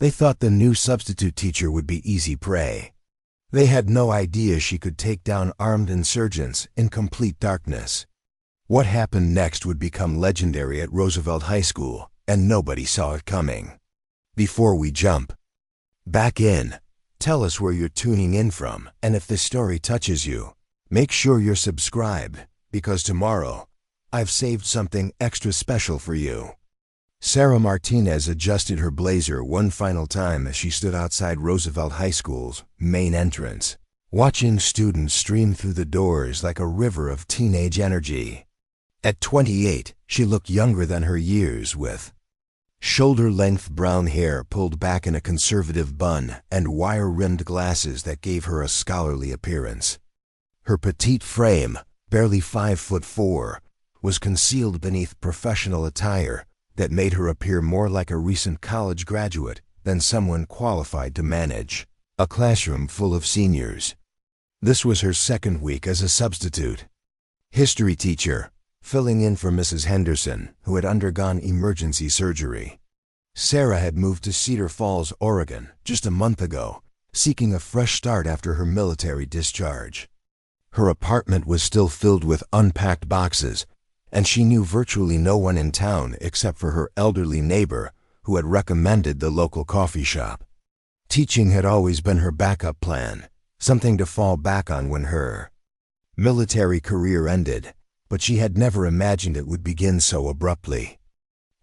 They thought the new substitute teacher would be easy prey. They had no idea she could take down armed insurgents in complete darkness. What happened next would become legendary at Roosevelt High School, and nobody saw it coming. Before we jump back in, tell us where you're tuning in from, and if this story touches you, make sure you're subscribed, because tomorrow, I've saved something extra special for you. Sarah Martinez adjusted her blazer one final time as she stood outside Roosevelt High School's main entrance, watching students stream through the doors like a river of teenage energy. At 28, she looked younger than her years, with shoulder-length brown hair pulled back in a conservative bun and wire-rimmed glasses that gave her a scholarly appearance. Her petite frame, barely 5'4", was concealed beneath professional attire that made her appear more like a recent college graduate than someone qualified to manage a classroom full of seniors. This was her second week as a substitute history teacher, filling in for Mrs. Henderson, who had undergone emergency surgery. Sarah had moved to Cedar Falls, Oregon, just a month ago, seeking a fresh start after her military discharge. Her apartment was still filled with unpacked boxes, and she knew virtually no one in town except for her elderly neighbor who had recommended the local coffee shop. Teaching had always been her backup plan, something to fall back on when her military career ended, but she had never imagined it would begin so abruptly.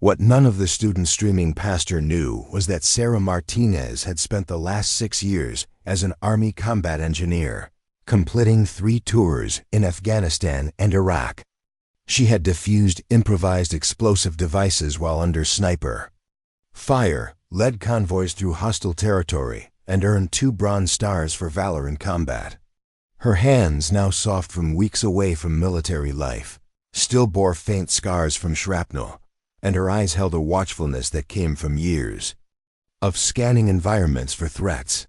What none of the students streaming past her knew was that Sarah Martinez had spent the last 6 years as an Army combat engineer, completing 3 tours in Afghanistan and Iraq. She had defused improvised explosive devices while under sniper fire, led convoys through hostile territory, and earned 2 Bronze Stars for valor in combat. Her hands, now soft from weeks away from military life, still bore faint scars from shrapnel, and her eyes held a watchfulness that came from years of scanning environments for threats.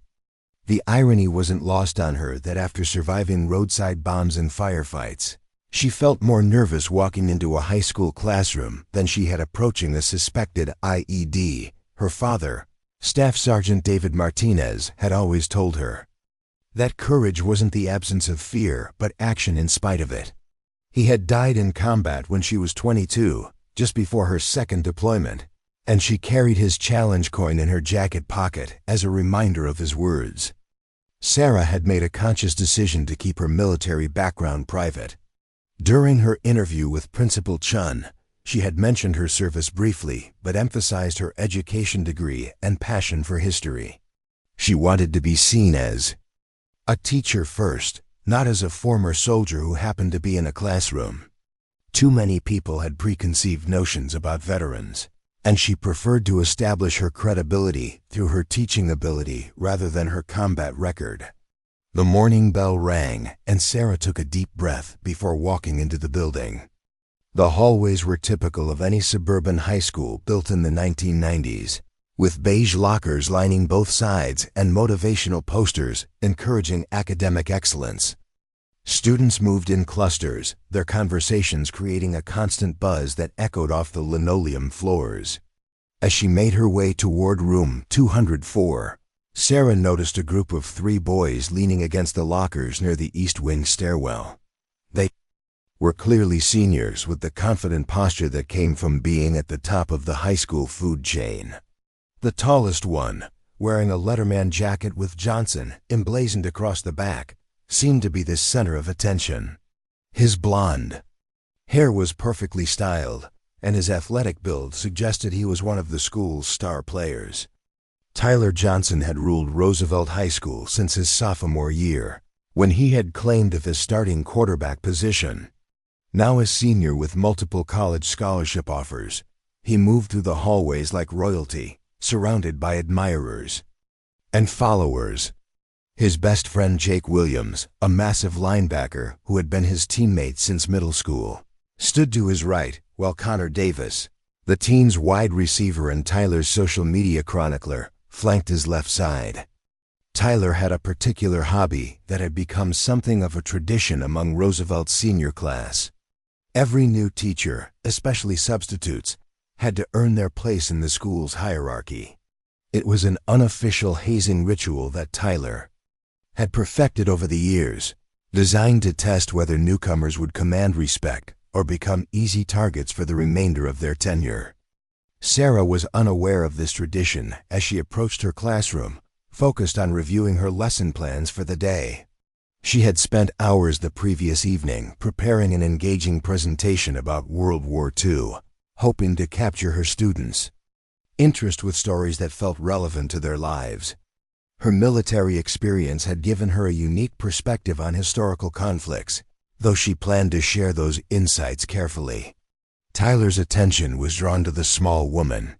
The irony wasn't lost on her that after surviving roadside bombs and firefights, she felt more nervous walking into a high school classroom than she had approaching a suspected IED. Her father, Staff Sergeant David Martinez, had always told her that courage wasn't the absence of fear, but action in spite of it. He had died in combat when she was 22, just before her second deployment, and she carried his challenge coin in her jacket pocket as a reminder of his words. Sarah had made a conscious decision to keep her military background private. During her interview with Principal Chun, she had mentioned her service briefly, but emphasized her education degree and passion for history. She wanted to be seen as a teacher first, not as a former soldier who happened to be in a classroom. Too many people had preconceived notions about veterans, and she preferred to establish her credibility through her teaching ability rather than her combat record. The morning bell rang, and Sarah took a deep breath before walking into the building. The hallways were typical of any suburban high school built in the 1990s, with beige lockers lining both sides and motivational posters encouraging academic excellence. Students moved in clusters, their conversations creating a constant buzz that echoed off the linoleum floors. As she made her way toward room 204, Sarah noticed a group of 3 boys leaning against the lockers near the east wing stairwell. They were clearly seniors with the confident posture that came from being at the top of the high school food chain. The tallest one, wearing a Letterman jacket with Johnson emblazoned across the back, seemed to be the center of attention. His blonde hair was perfectly styled, and his athletic build suggested he was one of the school's star players. Tyler Johnson had ruled Roosevelt High School since his sophomore year, when he had claimed of his starting quarterback position. Now a senior with multiple college scholarship offers, he moved through the hallways like royalty, surrounded by admirers and followers. His best friend Jake Williams, a massive linebacker who had been his teammate since middle school, stood to his right, while Connor Davis, the team's wide receiver and Tyler's social media chronicler, flanked his left side. Tyler had a particular hobby that had become something of a tradition among Roosevelt's senior class. Every new teacher, especially substitutes, had to earn their place in the school's hierarchy. It was an unofficial hazing ritual that Tyler had perfected over the years, designed to test whether newcomers would command respect or become easy targets for the remainder of their tenure. Sarah was unaware of this tradition as she approached her classroom, focused on reviewing her lesson plans for the day. She had spent hours the previous evening preparing an engaging presentation about World War II, hoping to capture her students' interest with stories that felt relevant to their lives. Her military experience had given her a unique perspective on historical conflicts, though she planned to share those insights carefully. Tyler's attention was drawn to the small woman,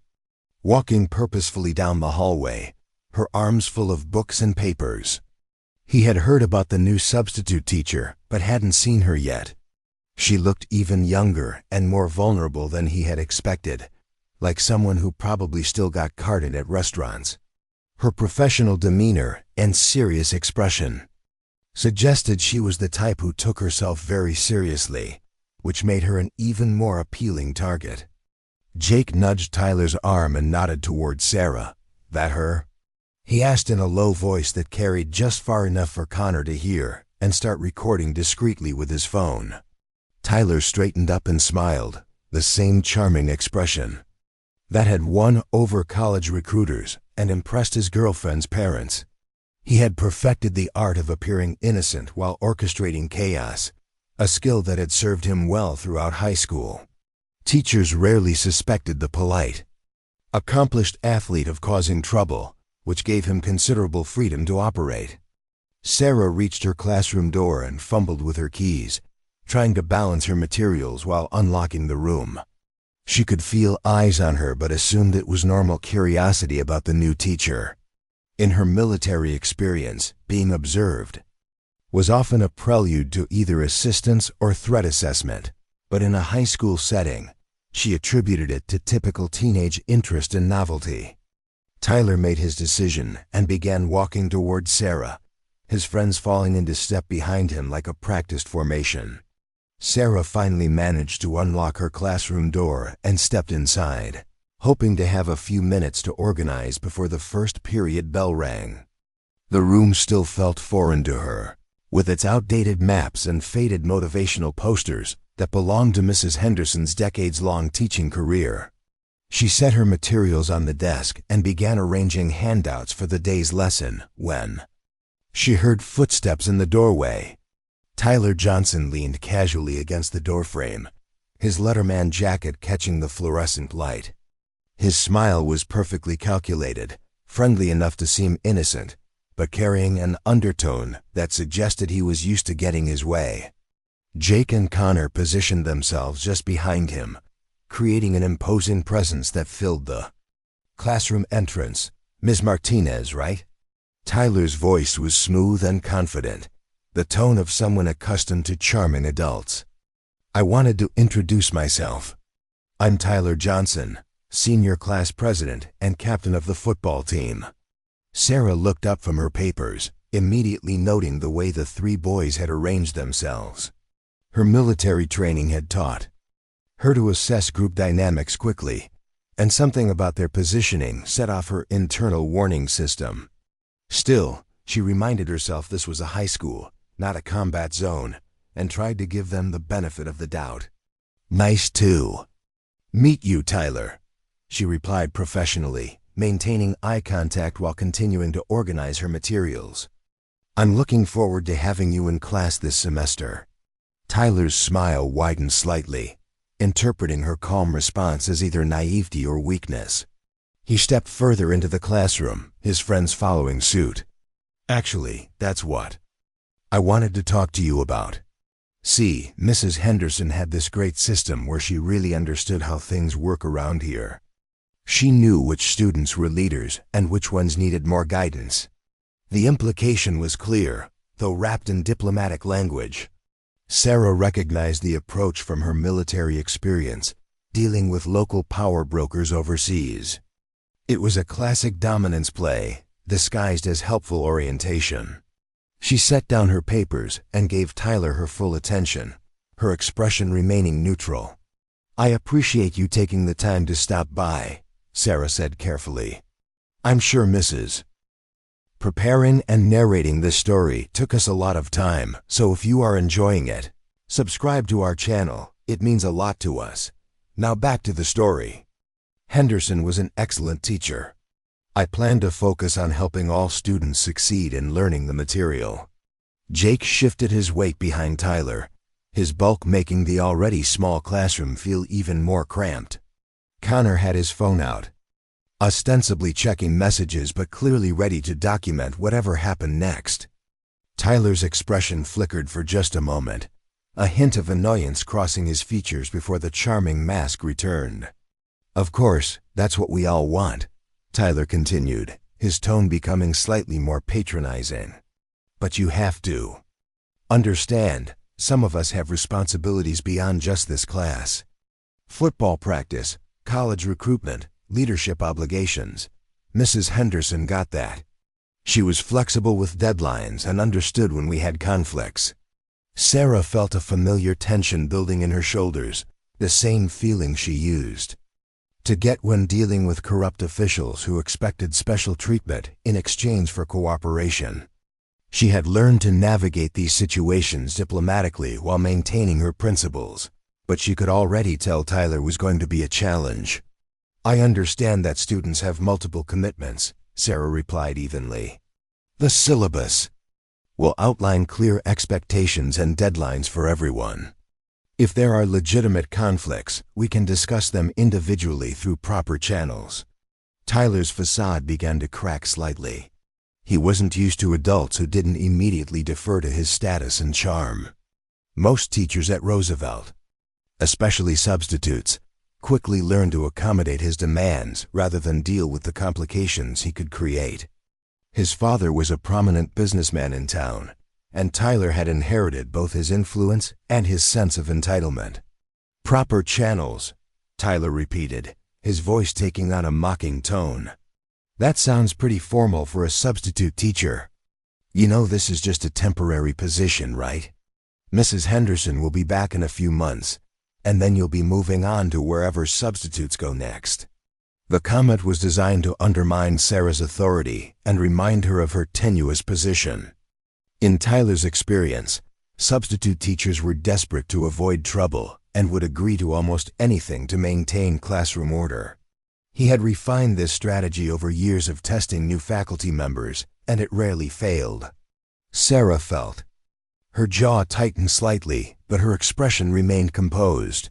walking purposefully down the hallway, her arms full of books and papers. He had heard about the new substitute teacher, but hadn't seen her yet. She looked even younger and more vulnerable than he had expected, like someone who probably still got carded at restaurants. Her professional demeanor and serious expression suggested she was the type who took herself very seriously, which made her an even more appealing target. Jake nudged Tyler's arm and nodded toward Sarah. "That her?" he asked in a low voice that carried just far enough for Connor to hear and start recording discreetly with his phone. Tyler straightened up and smiled, the same charming expression that had won over college recruiters and impressed his girlfriend's parents. He had perfected the art of appearing innocent while orchestrating chaos, a skill that had served him well throughout high school. Teachers rarely suspected the polite, accomplished athlete of causing trouble, which gave him considerable freedom to operate. Sarah reached her classroom door and fumbled with her keys, trying to balance her materials while unlocking the room. She could feel eyes on her but assumed it was normal curiosity about the new teacher. In her military experience, being observed was often a prelude to either assistance or threat assessment, but in a high school setting, she attributed it to typical teenage interest and novelty. Tyler made his decision and began walking toward Sarah, his friends falling into step behind him like a practiced formation. Sarah finally managed to unlock her classroom door and stepped inside, hoping to have a few minutes to organize before the first period bell rang. The room still felt foreign to her, with its outdated maps and faded motivational posters that belonged to Mrs. Henderson's decades-long teaching career. She set her materials on the desk and began arranging handouts for the day's lesson when she heard footsteps in the doorway. Tyler Johnson leaned casually against the doorframe, his letterman jacket catching the fluorescent light. His smile was perfectly calculated, friendly enough to seem innocent, but carrying an undertone that suggested he was used to getting his way. Jake and Connor positioned themselves just behind him, creating an imposing presence that filled the classroom entrance. "Ms. Martinez, right?" Tyler's voice was smooth and confident, the tone of someone accustomed to charming adults. "I wanted to introduce myself. I'm Tyler Johnson, senior class president and captain of the football team." Sarah looked up from her papers, immediately noting the way the three boys had arranged themselves. Her military training had taught her to assess group dynamics quickly, and something about their positioning set off her internal warning system. Still, she reminded herself this was a high school, not a combat zone, and tried to give them the benefit of the doubt. "Nice to meet you, Tyler," she replied professionally, maintaining eye contact while continuing to organize her materials. "I'm looking forward to having you in class this semester." Tyler's smile widened slightly, interpreting her calm response as either naivety or weakness. He stepped further into the classroom, his friends following suit. "Actually, that's what I wanted to talk to you about. See, Mrs. Henderson had this great system where she really understood how things work around here. She knew which students were leaders and which ones needed more guidance." The implication was clear, though wrapped in diplomatic language. Sarah recognized the approach from her military experience, dealing with local power brokers overseas. It was a classic dominance play, disguised as helpful orientation. She set down her papers and gave Tyler her full attention, her expression remaining neutral. "I appreciate you taking the time to stop by," Sarah said carefully. I'm sure Mrs. Preparing and narrating this story took us a lot of time, so if you are enjoying it, subscribe to our channel. It means a lot to us. Now back to the story. Henderson was an excellent teacher. I planned to focus on helping all students succeed in learning the material. Jake shifted his weight behind Tyler, his bulk making the already small classroom feel even more cramped. Connor had his phone out, ostensibly checking messages but clearly ready to document whatever happened next. Tyler's expression flickered for just a moment, a hint of annoyance crossing his features before the charming mask returned. Of course, that's what we all want, Tyler continued, his tone becoming slightly more patronizing. But you have to understand, some of us have responsibilities beyond just this class. Football practice, college recruitment, leadership obligations. Mrs. Henderson got that. She was flexible with deadlines and understood when we had conflicts. Sarah felt a familiar tension building in her shoulders, the same feeling she used to get when dealing with corrupt officials who expected special treatment in exchange for cooperation. She had learned to navigate these situations diplomatically while maintaining her principles, but she could already tell Tyler was going to be a challenge. I understand that students have multiple commitments, Sarah replied evenly. The syllabus will outline clear expectations and deadlines for everyone. If there are legitimate conflicts, we can discuss them individually through proper channels. Tyler's facade began to crack slightly. He wasn't used to adults who didn't immediately defer to his status and charm. Most teachers at Roosevelt, especially substitutes, quickly learned to accommodate his demands rather than deal with the complications he could create. His father was a prominent businessman in town, and Tyler had inherited both his influence and his sense of entitlement. Proper channels, Tyler repeated, his voice taking on a mocking tone. That sounds pretty formal for a substitute teacher. You know this is just a temporary position, right? Mrs. Henderson will be back in a few months, and then you'll be moving on to wherever substitutes go next. The comment was designed to undermine Sarah's authority and remind her of her tenuous position. In Tyler's experience, substitute teachers were desperate to avoid trouble and would agree to almost anything to maintain classroom order. He had refined this strategy over years of testing new faculty members, and it rarely failed. Sarah felt. Her jaw tightened slightly, but her expression remained composed.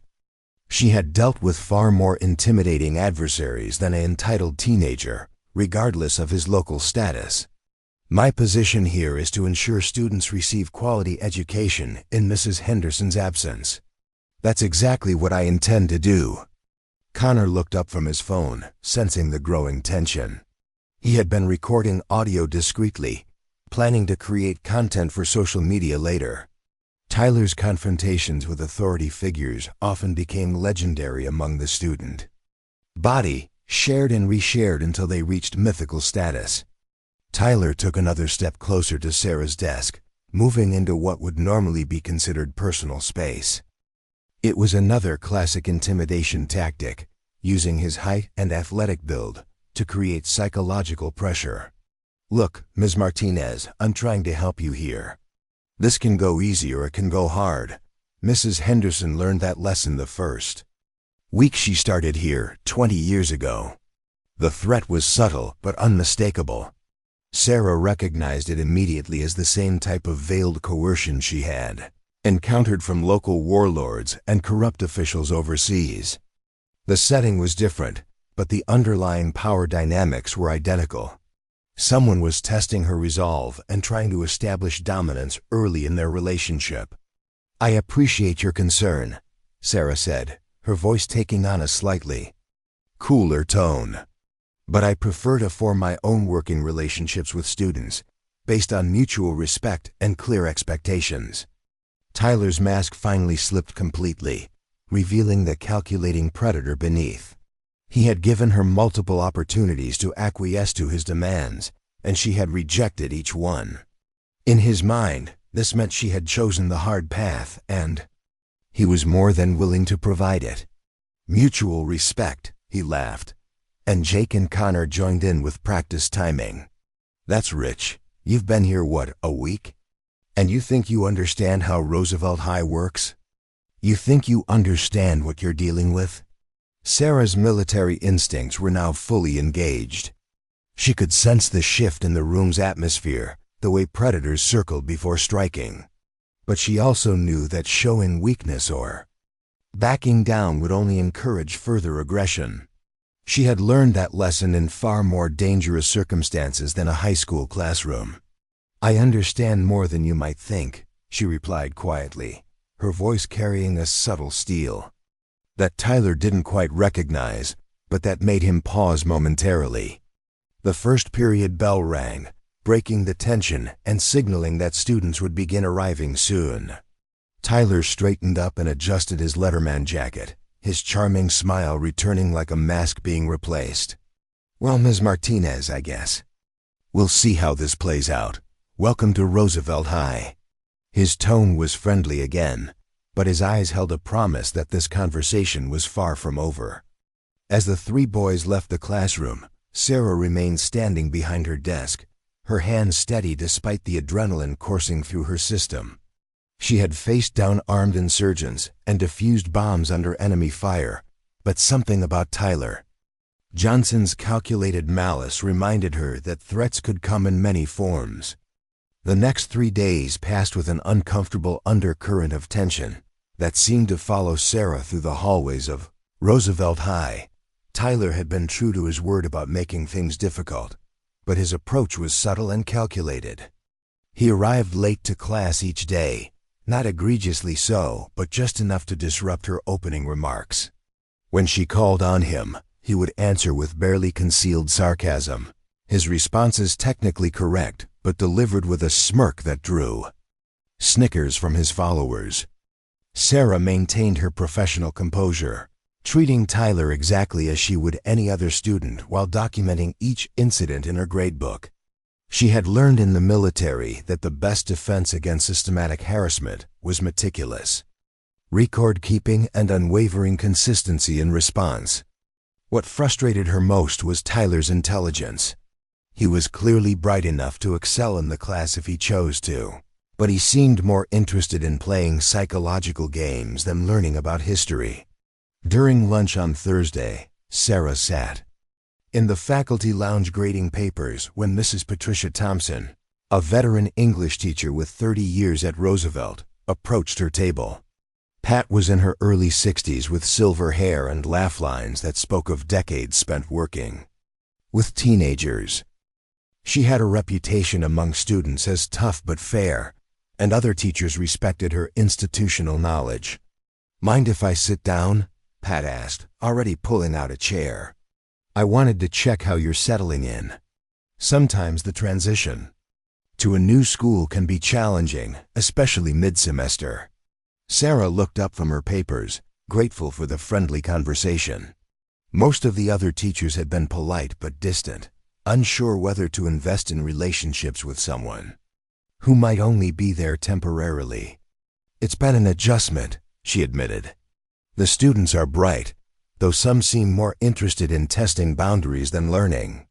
She had dealt with far more intimidating adversaries than an entitled teenager, regardless of his local status. My position here is to ensure students receive quality education in Mrs. Henderson's absence. That's exactly what I intend to do. Connor looked up from his phone, sensing the growing tension. He had been recording audio discreetly, planning to create content for social media later. Tyler's confrontations with authority figures often became legendary among the student body, shared and reshared until they reached mythical status. Tyler took another step closer to Sarah's desk, moving into what would normally be considered personal space. It was another classic intimidation tactic, using his height and athletic build to create psychological pressure. Look, Ms. Martinez, I'm trying to help you here. This can go easy or it can go hard. Mrs. Henderson learned that lesson the first week she started here 20 years ago. The threat was subtle but unmistakable. Sarah recognized it immediately as the same type of veiled coercion she had encountered from local warlords and corrupt officials overseas. The setting was different, but the underlying power dynamics were identical. Someone was testing her resolve and trying to establish dominance early in their relationship. I appreciate your concern, Sarah said, her voice taking on a slightly cooler tone. But I prefer to form my own working relationships with students, based on mutual respect and clear expectations. Tyler's mask finally slipped completely, revealing the calculating predator beneath. He had given her multiple opportunities to acquiesce to his demands, and she had rejected each one. In his mind, this meant she had chosen the hard path, and he was more than willing to provide it. Mutual respect, he laughed. and Jake and Connor joined in with practice timing. "That's rich. You've been here, what, a week? And you think you understand how Roosevelt High works? You think you understand what you're dealing with?" Sarah's military instincts were now fully engaged. She could sense the shift in the room's atmosphere, the way predators circled before striking. But she also knew that showing weakness or backing down would only encourage further aggression. She had learned that lesson in far more dangerous circumstances than a high school classroom. "I understand more than you might think," she replied quietly, her voice carrying a subtle steel that Tyler didn't quite recognize, but that made him pause momentarily. The first period bell rang, breaking the tension and signaling that students would begin arriving soon. Tyler straightened up and adjusted his letterman jacket, his charming smile returning like a mask being replaced. "Well, Ms. Martinez, I guess. We'll see how this plays out. Welcome to Roosevelt High." His tone was friendly again, but his eyes held a promise that this conversation was far from over. As the three boys left the classroom, Sarah remained standing behind her desk, her hands steady despite the adrenaline coursing through her system. She had faced down armed insurgents and defused bombs under enemy fire, but something about Tyler Johnson's calculated malice reminded her that threats could come in many forms. The next 3 days passed with an uncomfortable undercurrent of tension that seemed to follow Sarah through the hallways of Roosevelt High. Tyler had been true to his word about making things difficult, but his approach was subtle and calculated. He arrived late to class each day, not egregiously so, but just enough to disrupt her opening remarks. When she called on him, he would answer with barely concealed sarcasm, his responses technically correct, but delivered with a smirk that drew snickers from his followers. Sarah maintained her professional composure, treating Tyler exactly as she would any other student while documenting each incident in her gradebook. She had learned in the military that the best defense against systematic harassment was meticulous record-keeping and unwavering consistency in response. What frustrated her most was Tyler's intelligence. He was clearly bright enough to excel in the class if he chose to, but he seemed more interested in playing psychological games than learning about history. During lunch on Thursday, Sarah sat in the faculty lounge grading papers when Mrs. Patricia Thompson, a veteran English teacher with 30 years at Roosevelt, approached her table. Pat was in her early 60s with silver hair and laugh lines that spoke of decades spent working with teenagers. She had a reputation among students as tough but fair, and other teachers respected her institutional knowledge. "Mind if I sit down?" Pat asked, already pulling out a chair. "I wanted to check how you're settling in. Sometimes the transition to a new school can be challenging, especially mid-semester." Sarah looked up from her papers, grateful for the friendly conversation. Most of the other teachers had been polite but distant, unsure whether to invest in relationships with someone who might only be there temporarily. "It's been an adjustment," she admitted. "The students are bright, though some seem more interested in testing boundaries than learning."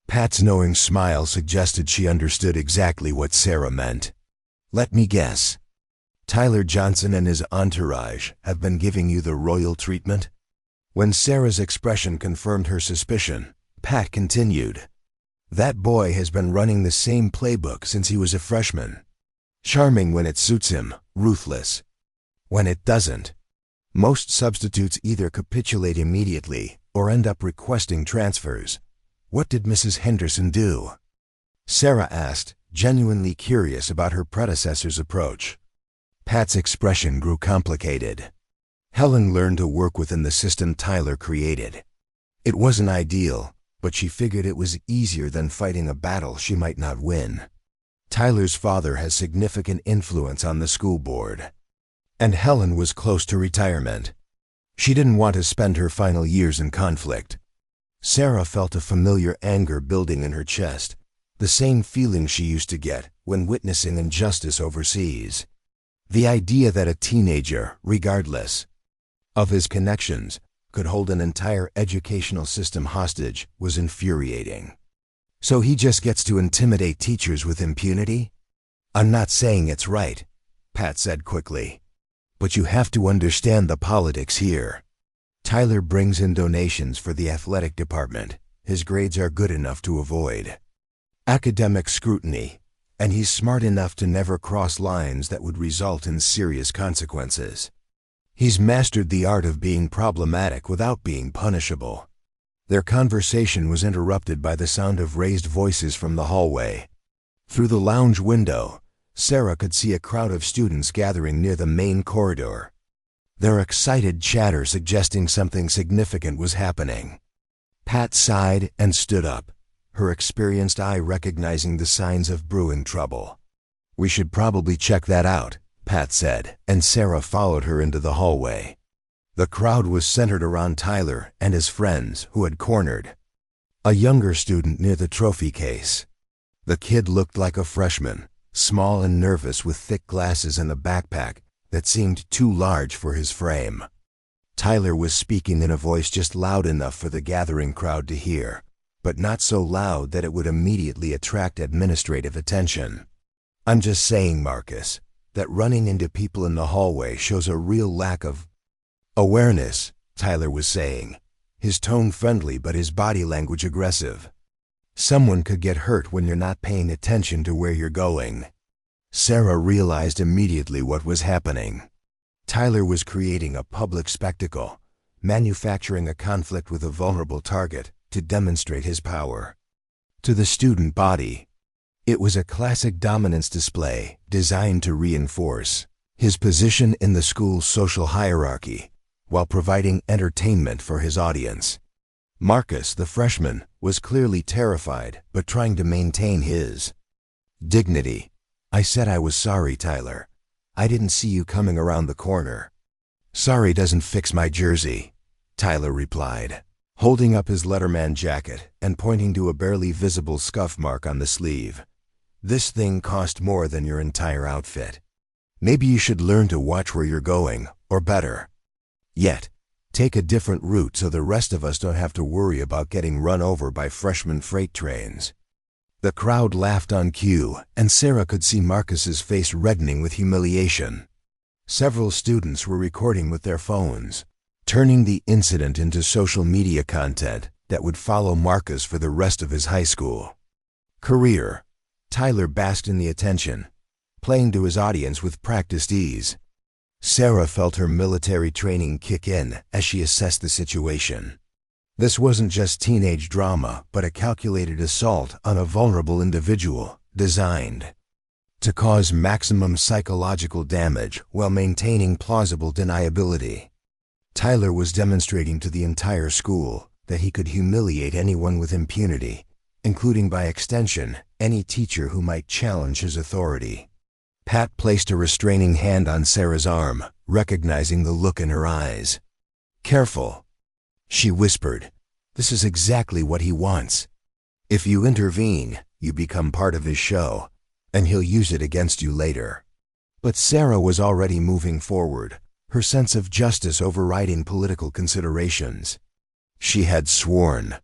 Pat's knowing smile suggested she understood exactly what Sarah meant. "Let me guess. Tyler Johnson and his entourage have been giving you the royal treatment?" When Sarah's expression confirmed her suspicion, Pat continued, "That boy has been running the same playbook since he was a freshman. Charming when it suits him, ruthless when it doesn't. Most substitutes either capitulate immediately or end up requesting transfers. What did Mrs. Henderson do?" Sarah asked, genuinely curious about her predecessor's approach. Pat's expression grew complicated. Helen learned to work within the system Tyler created. It wasn't ideal, but she figured it was easier than fighting a battle she might not win. Tyler's father has significant influence on the school board, and Helen was close to retirement. She didn't want to spend her final years in conflict. Sarah felt a familiar anger building in her chest, the same feeling she used to get when witnessing injustice overseas. The idea that a teenager, regardless of his connections, could hold an entire educational system hostage was infuriating. So he just gets to intimidate teachers with impunity? I'm not saying it's right, Pat said quickly. But you have to understand the politics here. Tyler brings in donations for the athletic department. His grades are good enough to avoid academic scrutiny, and he's smart enough to never cross lines that would result in serious consequences. He's mastered the art of being problematic without being punishable. Their conversation was interrupted by the sound of raised voices from the hallway. Through the lounge window, Sarah could see a crowd of students gathering near the main corridor. Their excited chatter suggesting something significant was happening. Pat sighed and stood up, her experienced eye recognizing the signs of brewing trouble. We should probably check that out, Pat said, and Sarah followed her into the hallway. The crowd was centered around Tyler and his friends, who had cornered a younger student near the trophy case. The kid looked like a freshman, small and nervous with thick glasses and a backpack that seemed too large for his frame. Tyler was speaking in a voice just loud enough for the gathering crowd to hear, but not so loud that it would immediately attract administrative attention. I'm just saying, Marcus, that running into people in the hallway shows a real lack of awareness, Tyler was saying, his tone friendly but his body language aggressive. Someone could get hurt when you're not paying attention to where you're going. Sarah realized immediately what was happening. Tyler was creating a public spectacle, manufacturing a conflict with a vulnerable target to demonstrate his power. To the student body, it was a classic dominance display designed to reinforce his position in the school's social hierarchy while providing entertainment for his audience. Marcus, the freshman, was clearly terrified but trying to maintain his dignity. I said I was sorry, Tyler. I didn't see you coming around the corner. Sorry doesn't fix my jersey, Tyler replied, holding up his Letterman jacket and pointing to a barely visible scuff mark on the sleeve. This thing cost more than your entire outfit. Maybe you should learn to watch where you're going, or better yet, take a different route so the rest of us don't have to worry about getting run over by freshman freight trains. The crowd laughed on cue, and Sarah could see Marcus's face reddening with humiliation. Several students were recording with their phones, turning the incident into social media content that would follow Marcus for the rest of his high school career. Tyler basked in the attention, playing to his audience with practiced ease. Sarah felt her military training kick in as she assessed the situation. This wasn't just teenage drama, but a calculated assault on a vulnerable individual designed to cause maximum psychological damage while maintaining plausible deniability. Tyler was demonstrating to the entire school that he could humiliate anyone with impunity, including by extension any teacher who might challenge his authority. Pat placed a restraining hand on Sarah's arm, recognizing the look in her eyes. Careful, she whispered. This is exactly what he wants. If you intervene, you become part of his show, and he'll use it against you later. But Sarah was already moving forward, her sense of justice overriding political considerations. She had sworn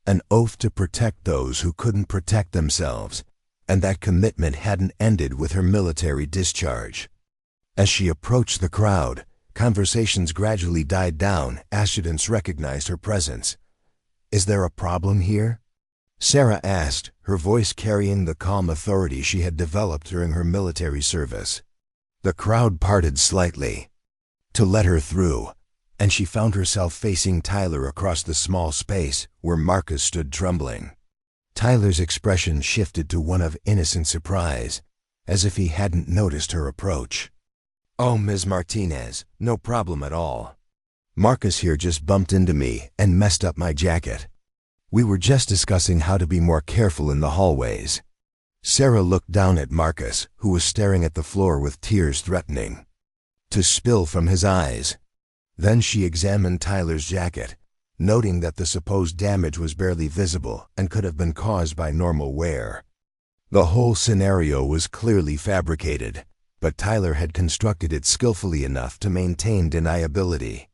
an oath to protect those who couldn't protect themselves, and that commitment hadn't ended with her military discharge. As she approached the crowd, conversations gradually died down as students recognized her presence. Is there a problem here? Sarah asked, her voice carrying the calm authority she had developed during her military service. The crowd parted slightly to let her through, and she found herself facing Tyler across the small space where Marcus stood trembling. Tyler's expression shifted to one of innocent surprise, as if he hadn't noticed her approach. Oh, Ms. Martinez, no problem at all. Marcus here just bumped into me and messed up my jacket. We were just discussing how to be more careful in the hallways. Sarah looked down at Marcus, who was staring at the floor with tears threatening to spill from his eyes. Then she examined Tyler's jacket, noting that the supposed damage was barely visible and could have been caused by normal wear. The whole scenario was clearly fabricated, but Tyler had constructed it skillfully enough to maintain deniability.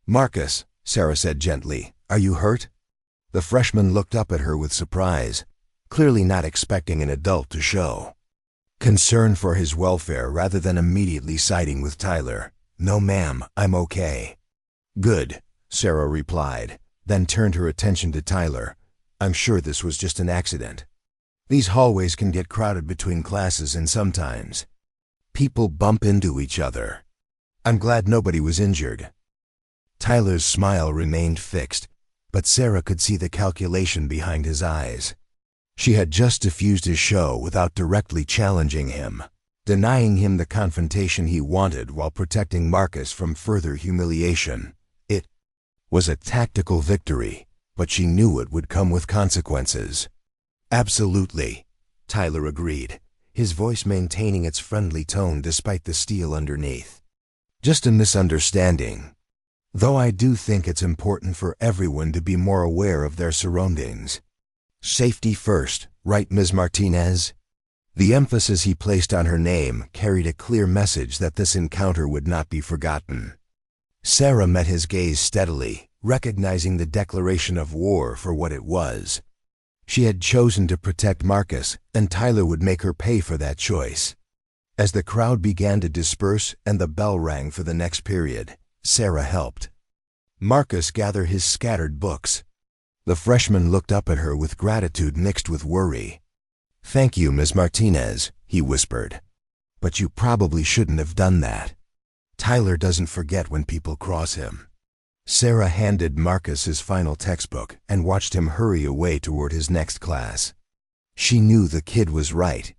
Marcus, Sarah said gently. "Are you hurt?" The freshman looked up at her with surprise, clearly not expecting an adult to show concern for his welfare rather than immediately siding with Tyler. "No, ma'am, I'm okay." "Good," Sarah replied, then turned her attention to Tyler. "I'm sure this was just an accident. These hallways can get crowded between classes and sometimes people bump into each other. I'm glad nobody was injured." Tyler's smile remained fixed, but Sarah could see the calculation behind his eyes. She had just diffused his show without directly challenging him, denying him the confrontation he wanted while protecting Marcus from further humiliation. It was a tactical victory, but she knew it would come with consequences. "Absolutely," Tyler agreed, his voice maintaining its friendly tone despite the steel underneath. "Just a misunderstanding. Though I do think it's important for everyone to be more aware of their surroundings. Safety first, right, Ms. Martinez?" The emphasis he placed on her name carried a clear message that this encounter would not be forgotten. Sarah met his gaze steadily, recognizing the declaration of war for what it was. She had chosen to protect Marcus, and Tyler would make her pay for that choice. As the crowd began to disperse and the bell rang for the next period, Sarah helped Marcus gather his scattered books. The freshman looked up at her with gratitude mixed with worry. "Thank you, Ms. Martinez," he whispered. "But you probably shouldn't have done that. Tyler doesn't forget when people cross him." Sarah handed Marcus his final textbook and watched him hurry away toward his next class. She knew the kid was right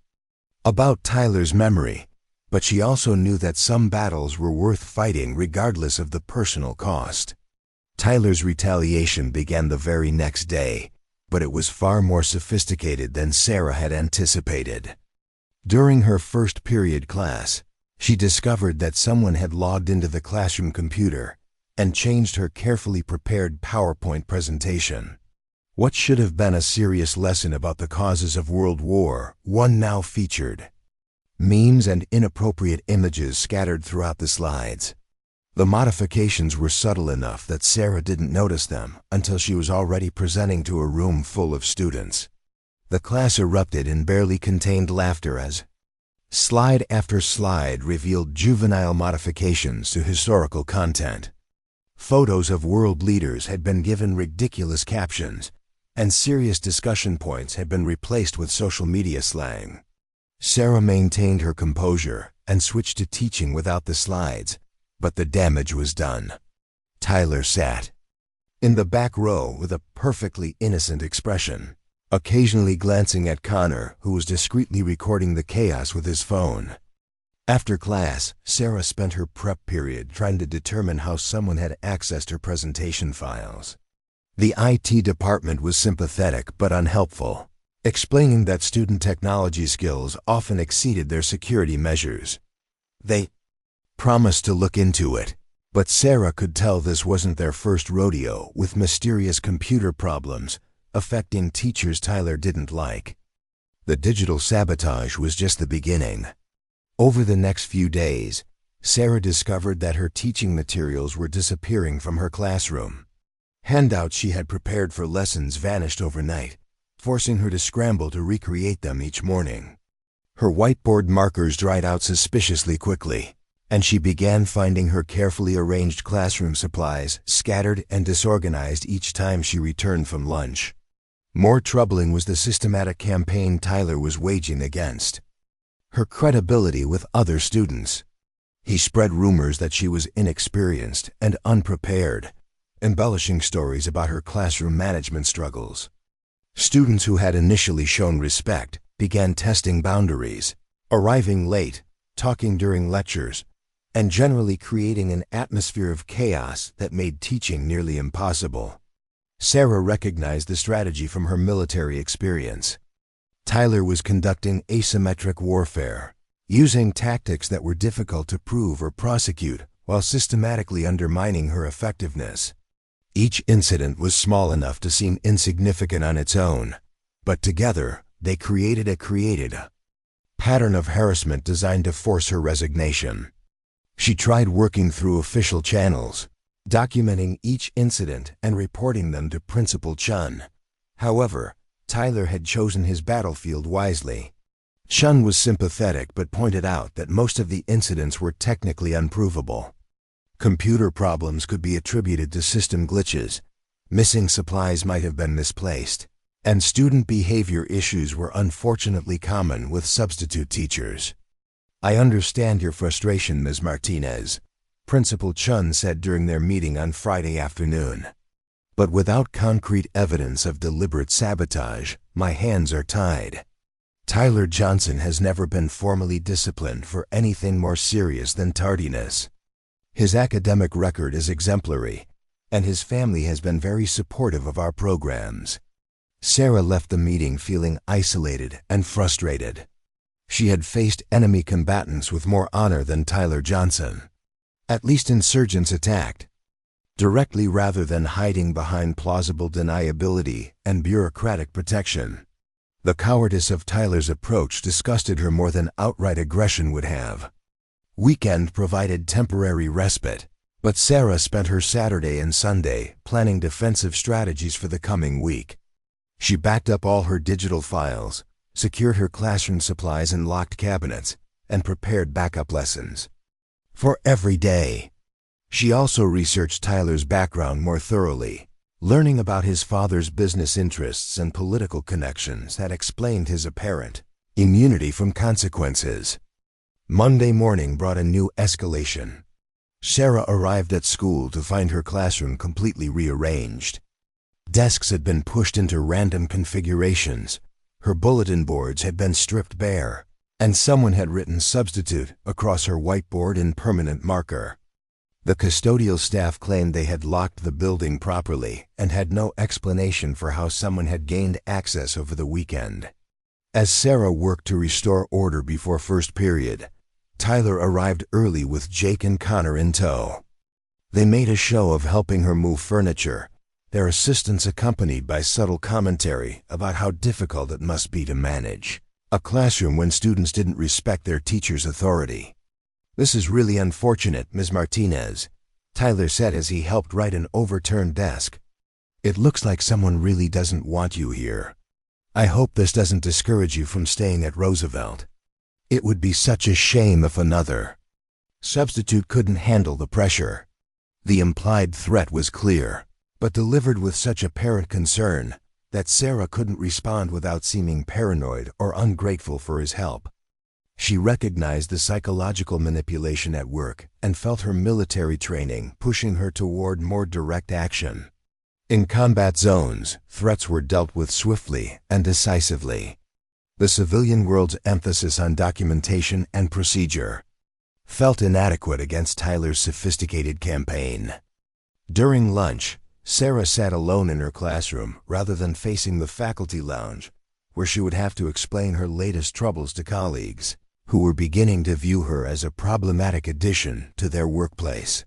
about Tyler's memory, but she also knew that some battles were worth fighting regardless of the personal cost. Tyler's retaliation began the very next day, but it was far more sophisticated than Sarah had anticipated. During her first period class, she discovered that someone had logged into the classroom computer and changed her carefully prepared PowerPoint presentation. What should have been a serious lesson about the causes of World War I now featured memes and inappropriate images scattered throughout the slides. The modifications were subtle enough that Sarah didn't notice them until she was already presenting to a room full of students. The class erupted in barely contained laughter as slide after slide revealed juvenile modifications to historical content. Photos of world leaders had been given ridiculous captions, and serious discussion points had been replaced with social media slang. Sarah maintained her composure and switched to teaching without the slides, but the damage was done. Tyler sat in the back row with a perfectly innocent expression, occasionally glancing at Connor, who was discreetly recording the chaos with his phone. After class, Sarah spent her prep period trying to determine how someone had accessed her presentation files. The IT department was sympathetic but unhelpful, explaining that student technology skills often exceeded their security measures. They promised to look into it, but Sarah could tell this wasn't their first rodeo with mysterious computer problems affecting teachers Tyler didn't like. The digital sabotage was just the beginning. Over the next few days, Sarah discovered that her teaching materials were disappearing from her classroom. Handouts she had prepared for lessons vanished overnight, forcing her to scramble to recreate them each morning. Her whiteboard markers dried out suspiciously quickly, and she began finding her carefully arranged classroom supplies scattered and disorganized each time she returned from lunch. More troubling was the systematic campaign Tyler was waging against her credibility with other students. He spread rumors that she was inexperienced and unprepared, embellishing stories about her classroom management struggles. Students who had initially shown respect began testing boundaries, arriving late, talking during lectures, and generally creating an atmosphere of chaos that made teaching nearly impossible. Sarah recognized the strategy from her military experience. Tyler was conducting asymmetric warfare, using tactics that were difficult to prove or prosecute while systematically undermining her effectiveness. Each incident was small enough to seem insignificant on its own, but together they created a pattern of harassment designed to force her resignation. She tried working through official channels, documenting each incident and reporting them to Principal Chun. However, Tyler had chosen his battlefield wisely. Chun was sympathetic but pointed out that most of the incidents were technically unprovable. Computer problems could be attributed to system glitches, missing supplies might have been misplaced, and student behavior issues were unfortunately common with substitute teachers. "I understand your frustration, Ms. Martinez," Principal Chun said during their meeting on Friday afternoon. "But without concrete evidence of deliberate sabotage, my hands are tied." Tyler Johnson has never been formally disciplined for anything more serious than tardiness. His academic record is exemplary, and his family has been very supportive of our programs. Sarah left the meeting feeling isolated and frustrated. She had faced enemy combatants with more honor than Tyler Johnson. At least insurgents attacked directly rather than hiding behind plausible deniability and bureaucratic protection. The cowardice of Tyler's approach disgusted her more than outright aggression would have. Weekend provided temporary respite, but Sarah spent her Saturday and Sunday planning defensive strategies for the coming week. She backed up all her digital files, secured her classroom supplies in locked cabinets, and prepared backup lessons for every day. She also researched Tyler's background more thoroughly. Learning about his father's business interests and political connections had explained his apparent immunity from consequences. Monday morning brought a new escalation. Sarah arrived at school to find her classroom completely rearranged. Desks had been pushed into random configurations, her bulletin boards had been stripped bare, and someone had written "substitute" across her whiteboard in permanent marker. The custodial staff claimed they had locked the building properly and had no explanation for how someone had gained access over the weekend. As Sarah worked to restore order before first period, Tyler arrived early with Jake and Connor in tow. They made a show of helping her move furniture, their assistance accompanied by subtle commentary about how difficult it must be to manage a classroom when students didn't respect their teacher's authority. "This is really unfortunate, Ms. Martinez," Tyler said as he helped right an overturned desk. "It looks like someone really doesn't want you here. I hope this doesn't discourage you from staying at Roosevelt. It would be such a shame if another substitute couldn't handle the pressure." The implied threat was clear, but delivered with such apparent concern that Sarah couldn't respond without seeming paranoid or ungrateful for his help. She recognized the psychological manipulation at work and felt her military training pushing her toward more direct action. In combat zones, threats were dealt with swiftly and decisively. The civilian world's emphasis on documentation and procedure felt inadequate against Tyler's sophisticated campaign. During lunch, Sarah sat alone in her classroom rather than facing the faculty lounge, where she would have to explain her latest troubles to colleagues who were beginning to view her as a problematic addition to their workplace.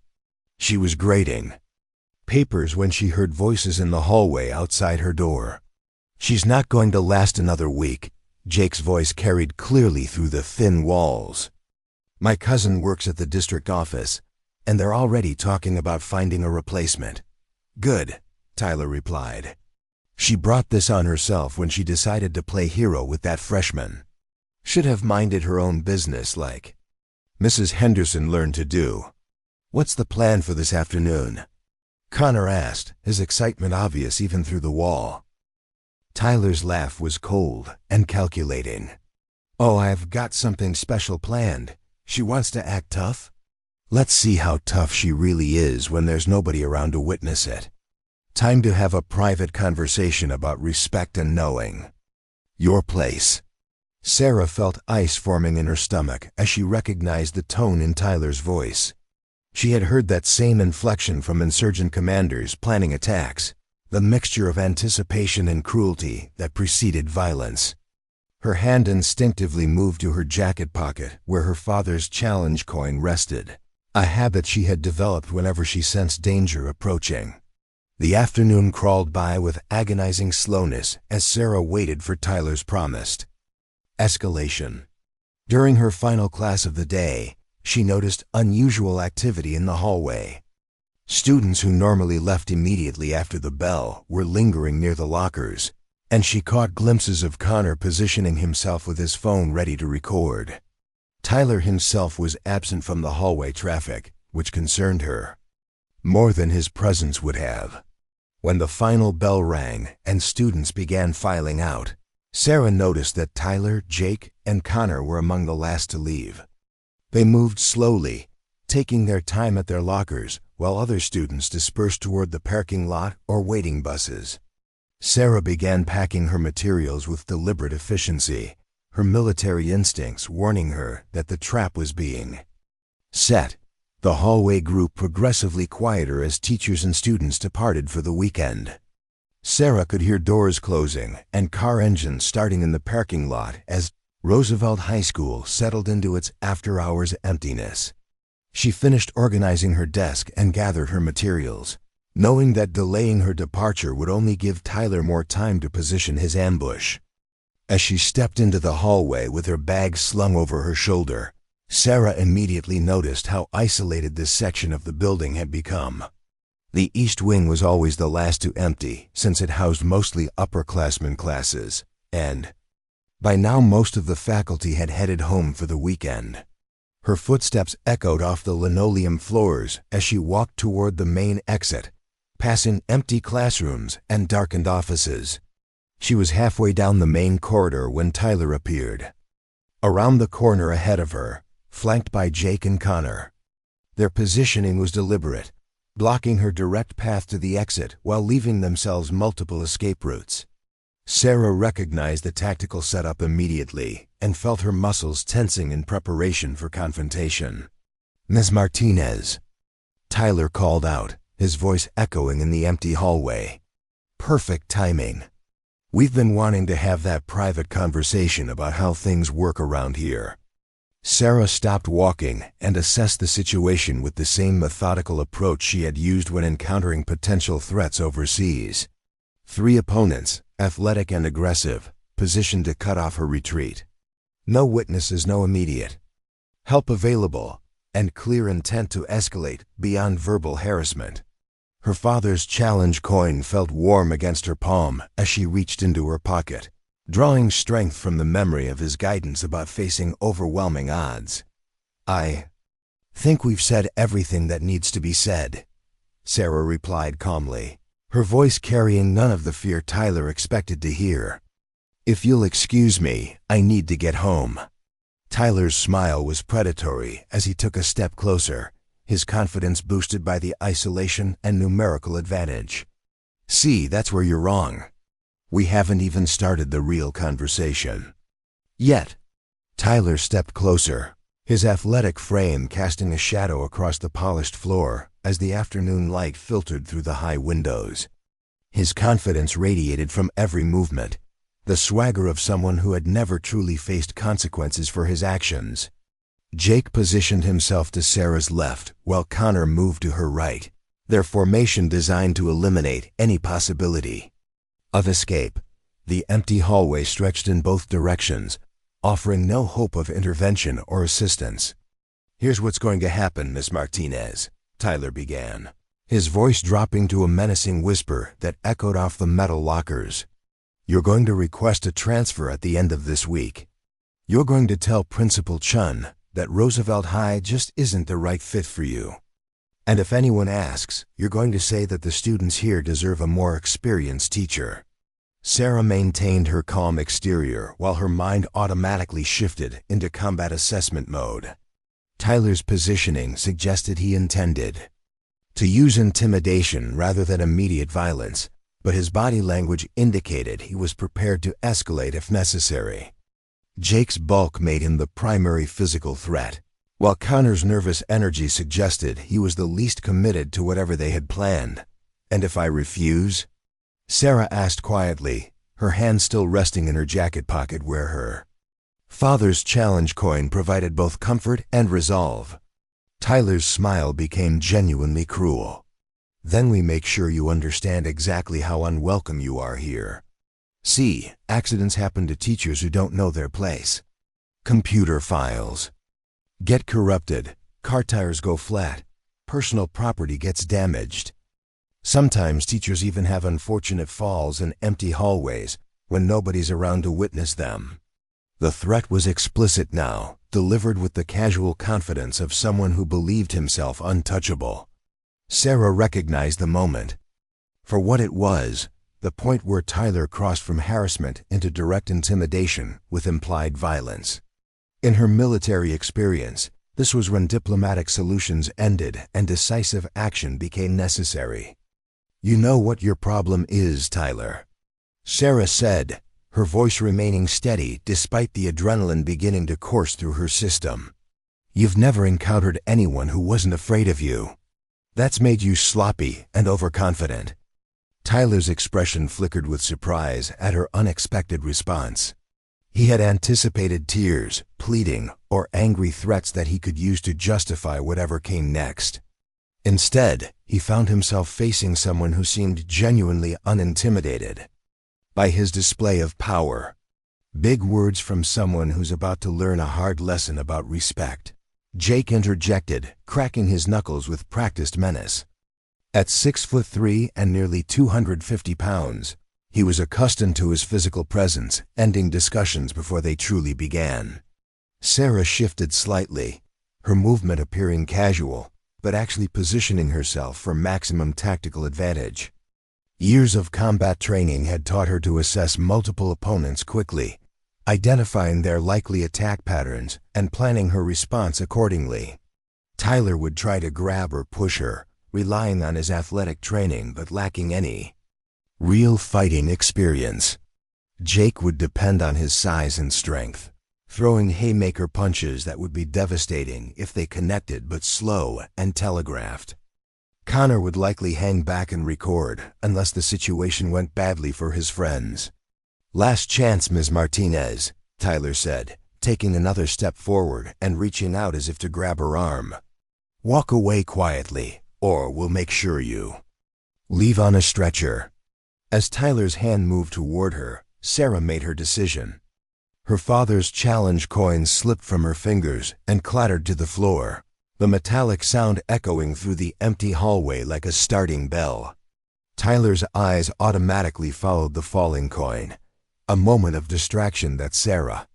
She was grading papers when she heard voices in the hallway outside her door. "She's not going to last another week," Jake's voice carried clearly through the thin walls. "My cousin works at the district office, and they're already talking about finding a replacement." "Good," Tyler replied. She brought this on herself when she decided to play hero with that freshman. Should have minded her own business like Mrs. Henderson learned to do. "What's the plan for this afternoon?" Connor asked, his excitement obvious even through the wall. Tyler's laugh was cold and calculating. "Oh, I've got something special planned. She wants to act tough. Let's see how tough she really is when there's nobody around to witness it. Time to have a private conversation about respect and knowing. Your place." Sarah felt ice forming in her stomach as she recognized the tone in Tyler's voice. She had heard that same inflection from insurgent commanders planning attacks, the mixture of anticipation and cruelty that preceded violence. Her hand instinctively moved to her jacket pocket where her father's challenge coin rested, a habit she had developed whenever she sensed danger approaching. The afternoon crawled by with agonizing slowness as Sarah waited for Tyler's promised escalation. During her final class of the day, she noticed unusual activity in the hallway. Students who normally left immediately after the bell were lingering near the lockers, and she caught glimpses of Connor positioning himself with his phone ready to record. Tyler himself was absent from the hallway traffic, which concerned her more than his presence would have. When the final bell rang and students began filing out, Sarah noticed that Tyler, Jake, and Connor were among the last to leave. They moved slowly, taking their time at their lockers, while other students dispersed toward the parking lot or waiting buses. Sarah began packing her materials with deliberate efficiency, her military instincts warning her that the trap was being set. The hallway grew progressively quieter as teachers and students departed for the weekend. Sarah could hear doors closing and car engines starting in the parking lot as Roosevelt High School settled into its after-hours emptiness. She finished organizing her desk and gathered her materials, knowing that delaying her departure would only give Tyler more time to position his ambush. As she stepped into the hallway with her bag slung over her shoulder, Sarah immediately noticed how isolated this section of the building had become. The East Wing was always the last to empty since it housed mostly upperclassmen classes, and by now most of the faculty had headed home for the weekend. Her footsteps echoed off the linoleum floors as she walked toward the main exit, passing empty classrooms and darkened offices. She was halfway down the main corridor when Tyler appeared. Around the corner ahead of her, flanked by Jake and Connor. Their positioning was deliberate, blocking her direct path to the exit while leaving themselves multiple escape routes. Sarah recognized the tactical setup immediately and felt her muscles tensing in preparation for confrontation. "Miss Martinez," Tyler called out, his voice echoing in the empty hallway. "Perfect timing. We've been wanting to have that private conversation about how things work around here." Sarah stopped walking and assessed the situation with the same methodical approach she had used when encountering potential threats overseas. 3 opponents, athletic and aggressive, positioned to cut off her retreat. No witnesses, no immediate help available, and clear intent to escalate beyond verbal harassment. Her father's challenge coin felt warm against her palm as she reached into her pocket, drawing strength from the memory of his guidance about facing overwhelming odds. "I think we've said everything that needs to be said," Sarah replied calmly, her voice carrying none of the fear Tyler expected to hear. "If you'll excuse me, I need to get home." Tyler's smile was predatory as he took a step closer, his confidence boosted by the isolation and numerical advantage. "See, that's where you're wrong. We haven't even started the real conversation yet." Tyler stepped closer, his athletic frame casting a shadow across the polished floor as the afternoon light filtered through the high windows. His confidence radiated from every movement, the swagger of someone who had never truly faced consequences for his actions. Jake positioned himself to Sarah's left while Connor moved to her right, their formation designed to eliminate any possibility of escape. The empty hallway stretched in both directions, offering no hope of intervention or assistance. "Here's what's going to happen, Miss Martinez," Tyler began, his voice dropping to a menacing whisper that echoed off the metal lockers. "You're going to request a transfer at the end of this week. You're going to tell Principal Chun that Roosevelt High just isn't the right fit for you. And if anyone asks, you're going to say that the students here deserve a more experienced teacher." Sarah maintained her calm exterior while her mind automatically shifted into combat assessment mode. Tyler's positioning suggested he intended to use intimidation rather than immediate violence, but his body language indicated he was prepared to escalate if necessary. Jake's bulk made him the primary physical threat, while Connor's nervous energy suggested he was the least committed to whatever they had planned. "And if I refuse?" Sarah asked quietly, her hand still resting in her jacket pocket where her father's challenge coin provided both comfort and resolve. Tyler's smile became genuinely cruel. "Then we make sure you understand exactly how unwelcome you are here. See, accidents happen to teachers who don't know their place. Computer files get corrupted, car tires go flat, personal property gets damaged. Sometimes teachers even have unfortunate falls in empty hallways when nobody's around to witness them. The threat was explicit now, delivered with the casual confidence of someone who believed himself untouchable. Sarah recognized the moment for what it was, the point where Tyler crossed from harassment into direct intimidation with implied violence. In her military experience, this was when diplomatic solutions ended and decisive action became necessary. "You know what your problem is, Tyler," Sarah said, her voice remaining steady despite the adrenaline beginning to course through her system. "You've never encountered anyone who wasn't afraid of you. That's made you sloppy and overconfident." Tyler's expression flickered with surprise at her unexpected response. He had anticipated tears, pleading, or angry threats that he could use to justify whatever came next. Instead, he found himself facing someone who seemed genuinely unintimidated by his display of power. Big words from someone who's about to learn a hard lesson about respect. Jake interjected, cracking his knuckles with practiced menace. At 6'3" and nearly 250 pounds, he was accustomed to his physical presence, ending discussions before they truly began. Sarah shifted slightly, her movement appearing casual, but actually positioning herself for maximum tactical advantage. Years of combat training had taught her to assess multiple opponents quickly, identifying their likely attack patterns and planning her response accordingly. Tyler would try to grab or push her, relying on his athletic training but lacking any real fighting experience. Jake would depend on his size and strength, throwing haymaker punches that would be devastating if they connected but slow and telegraphed. Connor would likely hang back and record unless the situation went badly for his friends. "Last chance, Ms. Martinez," Tyler said, taking another step forward and reaching out as if to grab her arm. "Walk away quietly, or we'll make sure you leave on a stretcher." As Tyler's hand moved toward her, Sarah made her decision. Her father's challenge coin slipped from her fingers and clattered to the floor, the metallic sound echoing through the empty hallway like a starting bell. Tyler's eyes automatically followed the falling coin, a moment of distraction that Sarah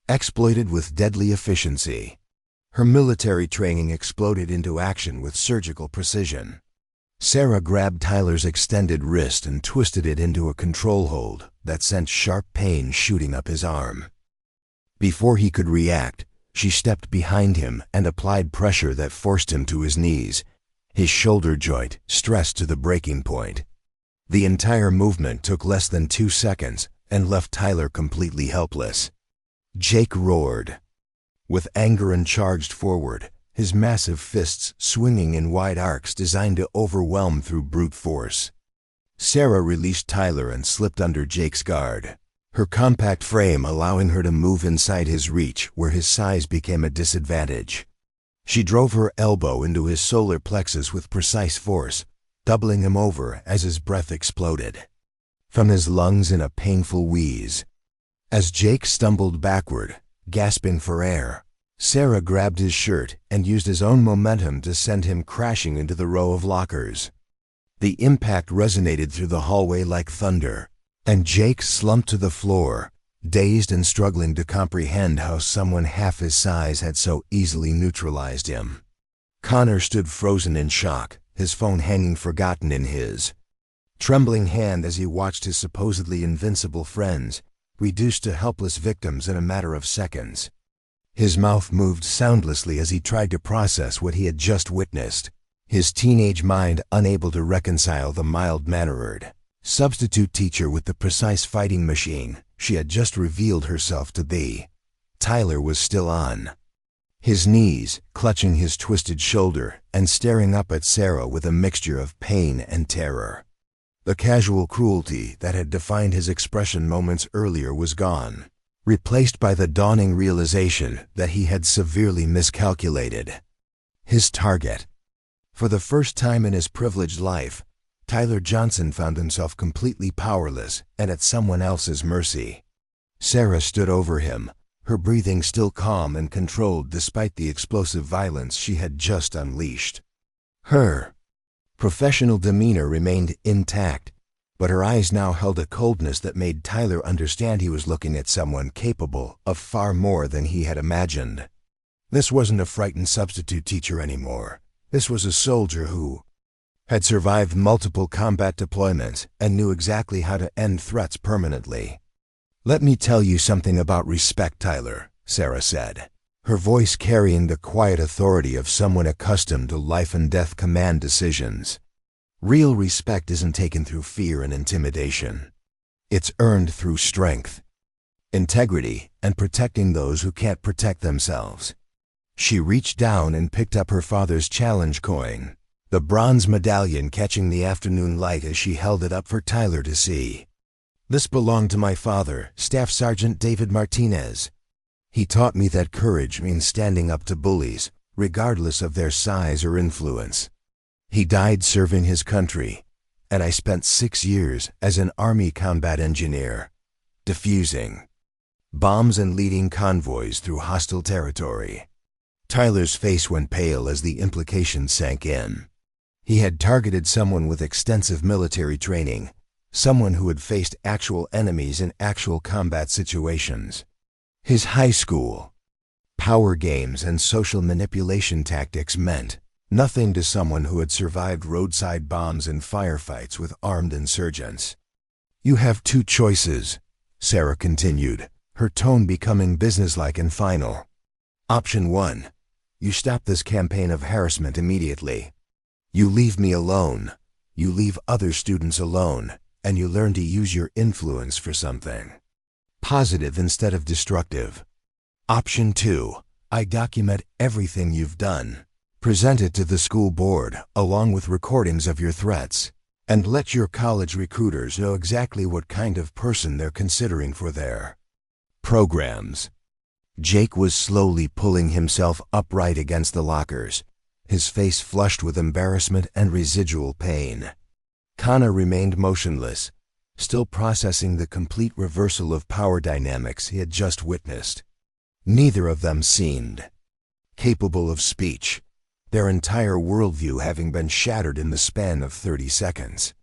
exploited with deadly efficiency. Her military training exploded into action with surgical precision. Sarah grabbed Tyler's extended wrist and twisted it into a control hold that sent sharp pain shooting up his arm. Before he could react, she stepped behind him and applied pressure that forced him to his knees, his shoulder joint stressed to the breaking point. The entire movement took less than 2 seconds and left Tyler completely helpless. Jake roared with anger and charged forward, his massive fists swinging in wide arcs designed to overwhelm through brute force. Sarah released Tyler and slipped under Jake's guard, her compact frame allowing her to move inside his reach where his size became a disadvantage. She drove her elbow into his solar plexus with precise force, doubling him over as his breath exploded from his lungs in a painful wheeze. As Jake stumbled backward, gasping for air, Sarah grabbed his shirt and used his own momentum to send him crashing into the row of lockers. The impact resonated through the hallway like thunder, and Jake slumped to the floor, dazed and struggling to comprehend how someone half his size had so easily neutralized him. Connor stood frozen in shock, his phone hanging forgotten in his trembling hand as he watched his supposedly invincible friends reduced to helpless victims in a matter of seconds. His mouth moved soundlessly as he tried to process what he had just witnessed, his teenage mind unable to reconcile the mild-mannered substitute teacher with the precise fighting machine she had just revealed herself to be. Tyler was still on his knees, clutching his twisted shoulder and staring up at Sarah with a mixture of pain and terror. The casual cruelty that had defined his expression moments earlier was gone, replaced by the dawning realization that he had severely miscalculated his target. For the first time in his privileged life, Tyler Johnson found himself completely powerless and at someone else's mercy. Sarah stood over him, her breathing still calm and controlled despite the explosive violence she had just unleashed. Her professional demeanor remained intact, but her eyes now held a coldness that made Tyler understand he was looking at someone capable of far more than he had imagined. This wasn't a frightened substitute teacher anymore. This was a soldier who had survived multiple combat deployments and knew exactly how to end threats permanently. "Let me tell you something about respect, Tyler," Sarah said, her voice carrying the quiet authority of someone accustomed to life-and-death command decisions. "Real respect isn't taken through fear and intimidation. It's earned through strength, integrity, and protecting those who can't protect themselves." She reached down and picked up her father's challenge coin, the bronze medallion catching the afternoon light as she held it up for Tyler to see. "This belonged to my father, Staff Sergeant David Martinez. He taught me that courage means standing up to bullies, regardless of their size or influence. He died serving his country, and I spent 6 years as an Army combat engineer, defusing bombs and leading convoys through hostile territory." Tyler's face went pale as the implications sank in. He had targeted someone with extensive military training, someone who had faced actual enemies in actual combat situations. His high school power games and social manipulation tactics meant nothing to someone who had survived roadside bombs and firefights with armed insurgents. "You have 2 choices," Sarah continued, her tone becoming businesslike and final. "Option 1, you stop this campaign of harassment immediately. You leave me alone, you leave other students alone, and you learn to use your influence for something positive instead of destructive. Option 2, I document everything you've done, present it to the school board along with recordings of your threats, and let your college recruiters know exactly what kind of person they're considering for their programs." Jake was slowly pulling himself upright against the lockers, his face flushed with embarrassment and residual pain. Connor remained motionless, still processing the complete reversal of power dynamics he had just witnessed. Neither of them seemed capable of speech, their entire worldview having been shattered in the span of 30 seconds.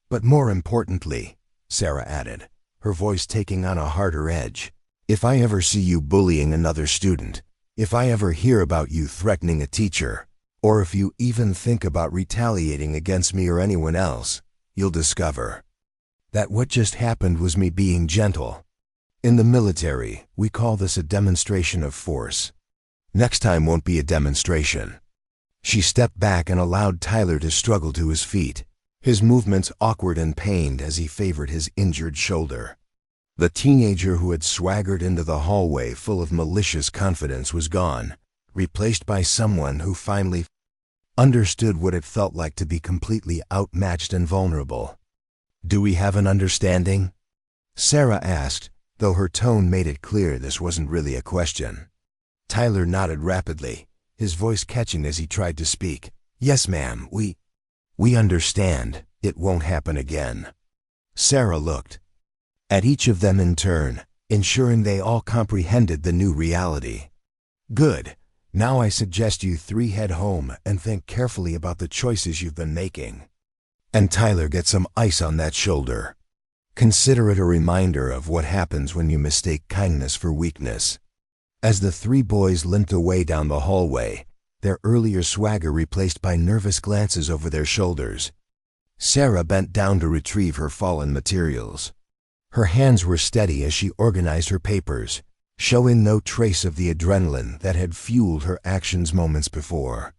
"But more importantly," Sarah added, her voice taking on a harder edge, "if I ever see you bullying another student, if I ever hear about you threatening a teacher, or if you even think about retaliating against me or anyone else, you'll discover that what just happened was me being gentle. In the military, we call this a demonstration of force. Next time won't be a demonstration." She stepped back and allowed Tyler to struggle to his feet, his movements awkward and pained as he favored his injured shoulder. The teenager who had swaggered into the hallway full of malicious confidence was gone, replaced by someone who finally understood what it felt like to be completely outmatched and vulnerable. "Do we have an understanding?" Sarah asked, though her tone made it clear this wasn't really a question. Tyler nodded rapidly, his voice catching as he tried to speak. "Yes, ma'am, we understand. It won't happen again." Sarah looked at each of them in turn, ensuring they all comprehended the new reality. "Good. Now I suggest you 3 head home and think carefully about the choices you've been making. And Tyler, get some ice on that shoulder. Consider it a reminder of what happens when you mistake kindness for weakness." As the 3 boys limped away down the hallway, their earlier swagger replaced by nervous glances over their shoulders, Sarah bent down to retrieve her fallen materials. Her hands were steady as she organized her papers, showing no trace of the adrenaline that had fueled her actions moments before.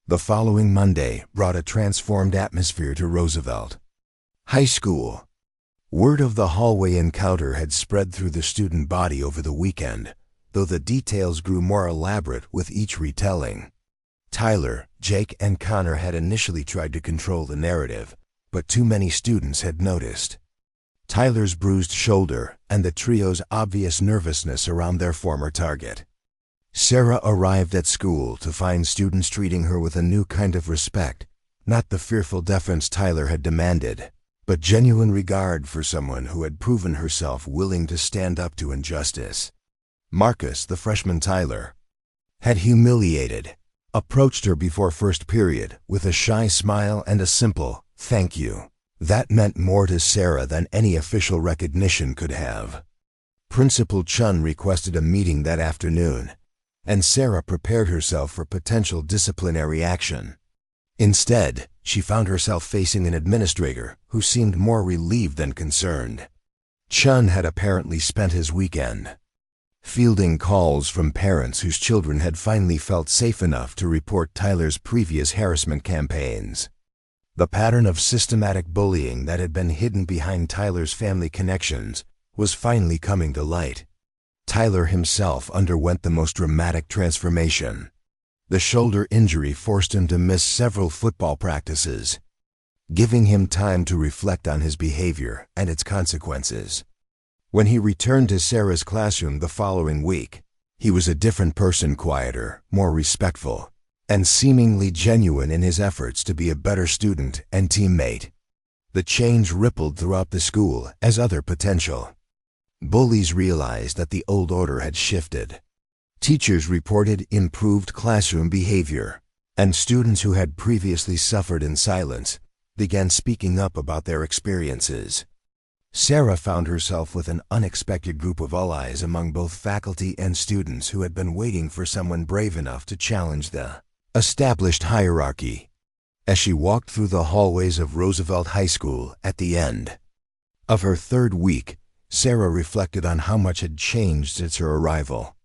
The following Monday brought a transformed atmosphere to Roosevelt High School. Word of the hallway encounter had spread through the student body over the weekend, though the details grew more elaborate with each retelling. Tyler, Jake, and Connor had initially tried to control the narrative, but too many students had noticed Tyler's bruised shoulder and the trio's obvious nervousness around their former target. Sarah arrived at school to find students treating her with a new kind of respect, not the fearful deference Tyler had demanded, but genuine regard for someone who had proven herself willing to stand up to injustice. Marcus, the freshman Tyler, had humiliated, approached her before first period with a shy smile and a simple, "Thank you." That meant more to Sarah than any official recognition could have. Principal Chun requested a meeting that afternoon, and Sarah prepared herself for potential disciplinary action. Instead, she found herself facing an administrator who seemed more relieved than concerned. Chun had apparently spent his weekend fielding calls from parents whose children had finally felt safe enough to report Tyler's previous harassment campaigns. The pattern of systematic bullying that had been hidden behind Tyler's family connections was finally coming to light. Tyler himself underwent the most dramatic transformation. The shoulder injury forced him to miss several football practices, giving him time to reflect on his behavior and its consequences. When he returned to Sarah's classroom the following week, he was a different person, quieter, more respectful, and seemingly genuine in his efforts to be a better student and teammate. The change rippled throughout the school as other potential bullies realized that the old order had shifted. Teachers reported improved classroom behavior, and students who had previously suffered in silence began speaking up about their experiences. Sarah found herself with an unexpected group of allies among both faculty and students who had been waiting for someone brave enough to challenge the established hierarchy. As she walked through the hallways of Roosevelt High School at the end of her third week, Sarah reflected on how much had changed since her arrival.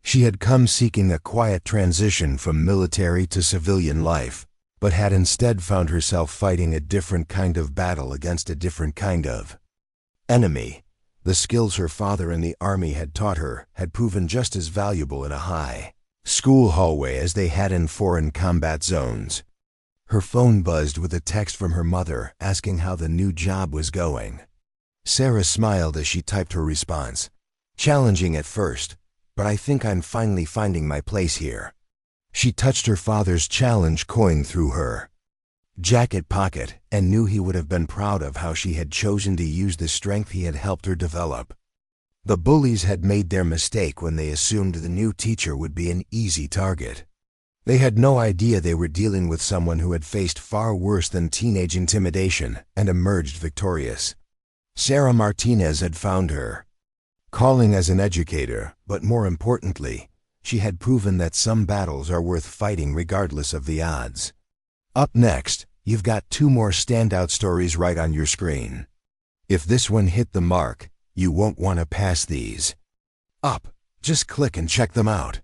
She had come seeking a quiet transition from military to civilian life, but had instead found herself fighting a different kind of battle against a different kind of enemy. The skills her father in the Army had taught her had proven just as valuable in a high school hallway as they had in foreign combat zones. Her phone buzzed with a text from her mother asking how the new job was going. Sarah smiled as she typed her response. "Challenging at first, but I think I'm finally finding my place here." She touched her father's challenge coin through her jacket pocket and knew he would have been proud of how she had chosen to use the strength he had helped her develop. The bullies had made their mistake when they assumed the new teacher would be an easy target. They had no idea they were dealing with someone who had faced far worse than teenage intimidation and emerged victorious. Sarah Martinez had found her calling as an educator, but more importantly, she had proven that some battles are worth fighting regardless of the odds. Up next, you've got 2 more standout stories right on your screen. If this one hit the mark, you won't want to pass these up. Just click and check them out.